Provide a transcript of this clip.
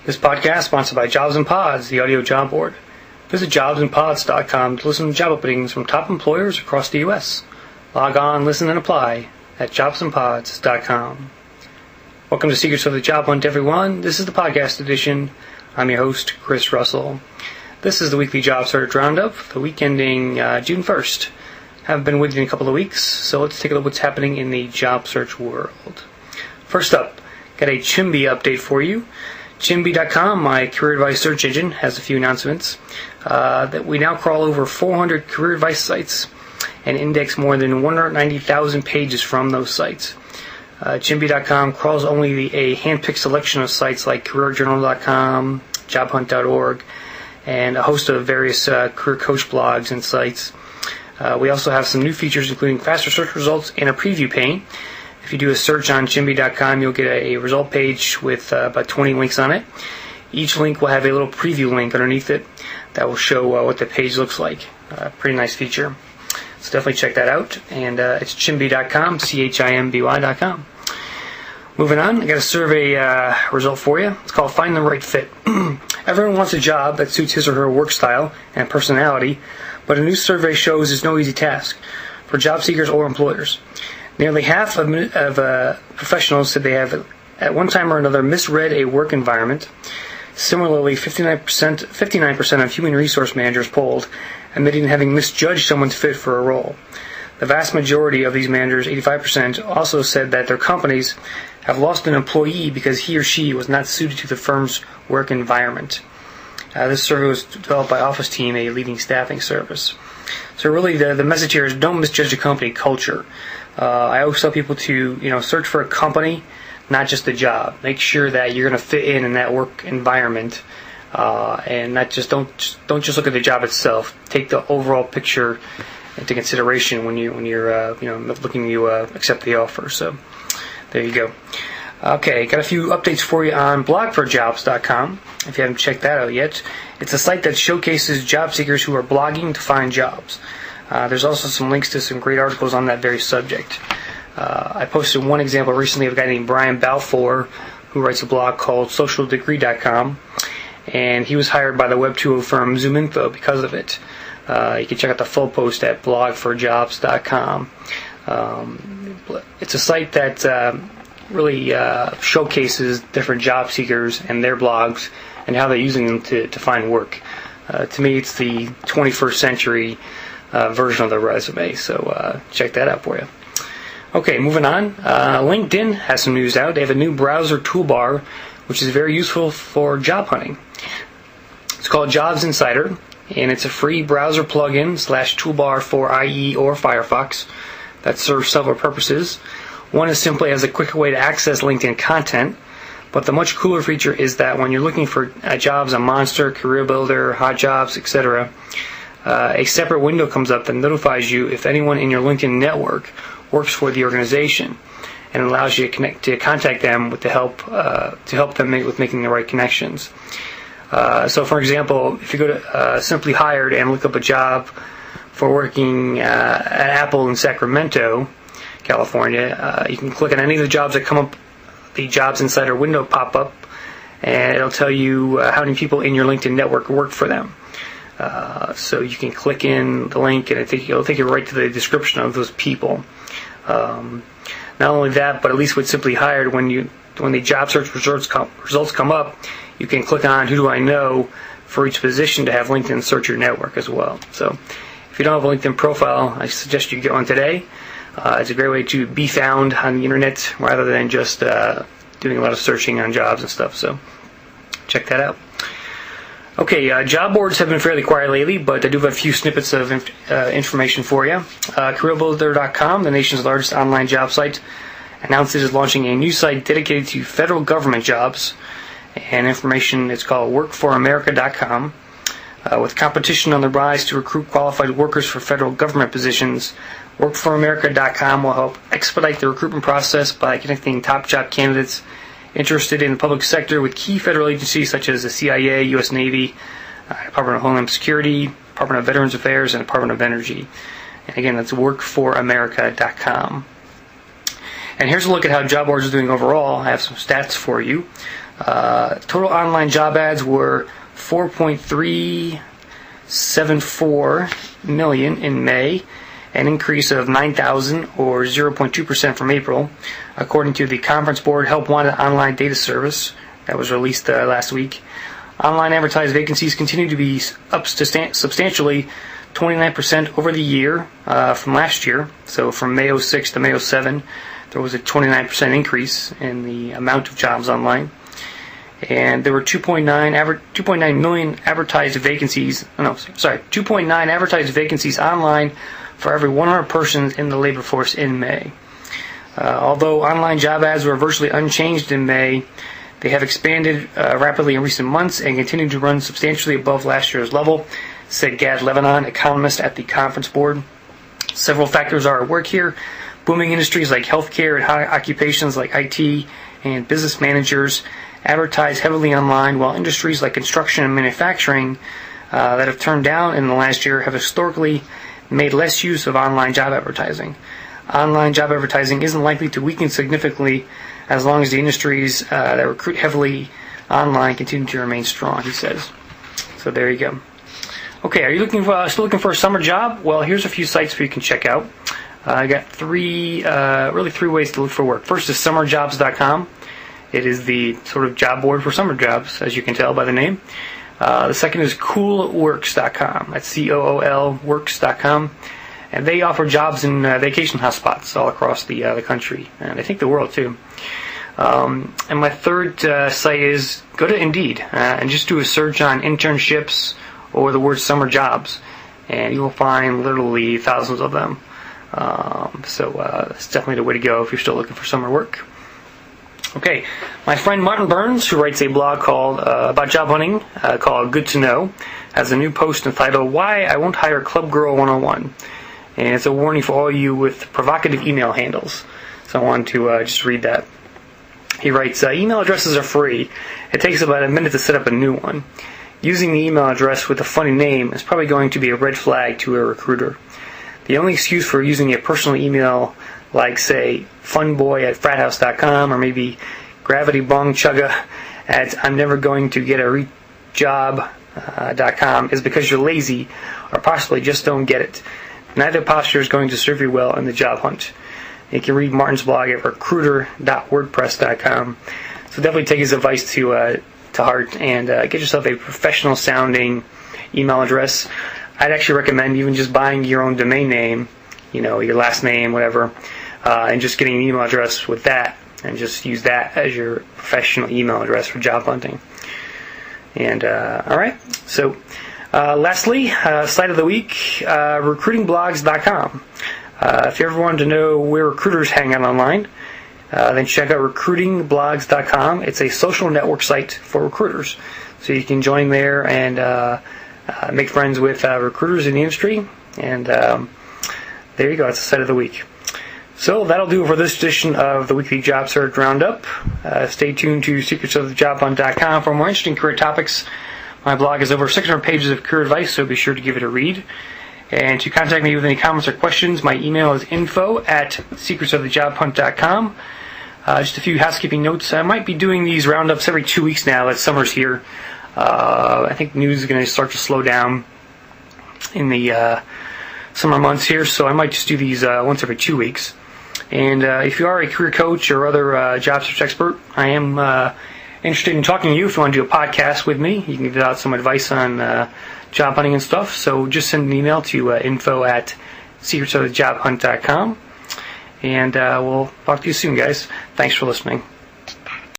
This podcast is sponsored by Jobs and Pods, the audio job board. Visit jobsandpods.com to listen to job openings from top employers across the U.S. Log on, listen, and apply at jobsandpods.com. Welcome to Secrets of the Job Hunt, everyone. This is the podcast edition. I'm your host, Chris Russell. This is the weekly Jobsearch Roundup, the week ending June 1st. I haven't been with you in a couple of weeks, so let's take a look at what's happening in the job search world. First up, got a Chimby update for you. Chimby.com, my career advice search engine, has a few announcements. That we now crawl over 400 career advice sites and index more than 190,000 pages from those sites. Chimby.com crawls only a hand-picked selection of sites like careerjournal.com, jobhunt.org, and a host of various career coach blogs and sites. We also have some new features, including faster search results and a preview pane. If you do a search on Chimby.com, you'll get a result page with about 20 links on it. Each link will have a little preview link underneath it that will show what the page looks like. Pretty nice feature. So definitely check that out. And it's Chimby.com, Chimby.com. Moving on, I got a survey result for you. It's called Find the Right Fit. Everyone wants a job that suits his or her work style and personality, but a new survey shows it's no easy task for job seekers or employers. Nearly half of professionals said they have, at one time or another, misread a work environment. Similarly, 59% of human resource managers polled admitting having misjudged someone's fit for a role. The vast majority of these managers, 85%, also said that their companies have lost an employee because he or she was not suited to the firm's work environment. This survey was developed by Office Team, a leading staffing service. So really, the message here is don't misjudge the company culture. I always tell people to, search for a company, not just a job. Make sure that you're going to fit in that work environment, and not just don't just look at the job itself. Take the overall picture into consideration when you're looking to accept the offer. So there you go. Okay, got a few updates for you on blogforjobs.com. If you haven't checked that out yet, it's a site that showcases job seekers who are blogging to find jobs. There's also some links to some great articles on that very subject. I posted one example recently of a guy named Brian Balfour who writes a blog called socialdegree.com, and he was hired by the Web 2.0 firm ZoomInfo because of it. You can check out the full post at blogforjobs.com. It's a site that really showcases different job seekers and their blogs and how they're using them to find work. To me, it's the 21st century version of the resume, so check that out for you. Okay, moving on. LinkedIn has some news out. They have a new browser toolbar, which is very useful for job hunting. It's called Jobs Insider, and it's a free browser plugin / toolbar for IE or Firefox that serves several purposes. One is simply as a quicker way to access LinkedIn content, but the much cooler feature is that when you're looking for jobs on Monster, Career Builder, Hot Jobs, etc., a separate window comes up that notifies you if anyone in your LinkedIn network works for the organization, and allows you to contact them with to help them with making the right connections. So, for example, if you go to Simply Hired and look up a job for working at Apple in Sacramento, California, you can click on any of the jobs that come up. The Jobs Insider window pop up, and it'll tell you how many people in your LinkedIn network work for them. So you can click in the link, and it'll take you right to the description of those people. Not only that, but at least with Simply Hired, when the job search results come up, you can click on Who Do I Know for each position to have LinkedIn search your network as well. So if you don't have a LinkedIn profile, I suggest you get one today. It's a great way to be found on the internet rather than just doing a lot of searching on jobs and stuff. So check that out. Okay, job boards have been fairly quiet lately, but I do have a few snippets of information for you. CareerBuilder.com, the nation's largest online job site, announced it is launching a new site dedicated to federal government jobs. And information, it's called WorkForAmerica.com. With competition on the rise to recruit qualified workers for federal government positions, WorkForAmerica.com will help expedite the recruitment process by connecting top job candidates interested in the public sector with key federal agencies such as the CIA, U.S. Navy, Department of Homeland Security, Department of Veterans Affairs, and Department of Energy. And again, that's WorkForAmerica.com. And here's a look at how job boards are doing overall. I have some stats for you. Total online job ads were 4.374 million in May, an increase of 9,000 or 0.2% from April, according to the Conference Board Help Wanted online data service that was released last week. Online advertised vacancies continue to be up substantially, 29% over the year from last year. So from May 06 to May 07, there was a 29% increase in the amount of jobs online. And there were 2.9 million advertised vacancies. 2.9 advertised vacancies online for every 100 persons in the labor force in May. Although online job ads were virtually unchanged in May, they have expanded rapidly in recent months and continue to run substantially above last year's level, said Gad Lebanon, economist at the Conference Board. Several factors are at work here. Booming industries like healthcare and high occupations like IT and business managers advertise heavily online, while industries like construction and manufacturing that have turned down in the last year have historically made less use of online job advertising. Online job advertising isn't likely to weaken significantly as long as the industries that recruit heavily online continue to remain strong, he says. So there you go. Okay, are you still looking for a summer job? Well, here's a few sites where you can check out. I got three ways to look for work. First is summerjobs.com. It is the sort of job board for summer jobs, as you can tell by the name. The second is coolworks.com. That's COOL works.com. And they offer jobs in vacation hotspots all across the country, and I think the world too. And my third site is go to Indeed and just do a search on internships or the word summer jobs, and you will find literally thousands of them. So that's definitely the way to go if you're still looking for summer work. Okay, my friend Martin Burns, who writes a blog called about job hunting called Good to Know, has a new post entitled "Why I Won't Hire Club Girl 101," and it's a warning for all you with provocative email handles. So I wanted to just read that. He writes, email addresses are free. It takes about a minute to set up a new one. Using the email address with a funny name is probably going to be a red flag to a recruiter. The only excuse for using a personal email like, say, funboy@frathouse.com or maybe gravitybongchugga at imnevergoingtogetarjob.com is because you're lazy or possibly just don't get it. Neither posture is going to serve you well in the job hunt. You can read Martin's blog at recruiter.wordpress.com. So definitely take his advice to heart and get yourself a professional sounding email address. I'd actually recommend even just buying your own domain name, your last name, whatever, and just getting an email address with that, and just use that as your professional email address for job hunting. And all right, so lastly, site of the week, recruitingblogs.com. If you ever wanted to know where recruiters hang out online, then check out recruitingblogs.com. It's a social network site for recruiters, so you can join there and make friends with recruiters in the industry. And there you go. That's the site of the week. So that'll do it for this edition of the weekly Job Search Roundup. Stay tuned to secretsofthejobhunt.com for more interesting career topics. My blog is over 600 pages of career advice, so be sure to give it a read. And to contact me with any comments or questions, my email is info@secretsofthejobhunt.com. Just a few housekeeping notes. I might be doing these roundups every 2 weeks now that summer's here. I think news is going to start to slow down in the summer months here, so I might just do these once every 2 weeks. And if you are a career coach or other job search expert, I am interested in talking to you. If you want to do a podcast with me, you can give out some advice on job hunting and stuff. So just send an email to info@secretsofthejobhunt.com. And we'll talk to you soon, guys. Thanks for listening.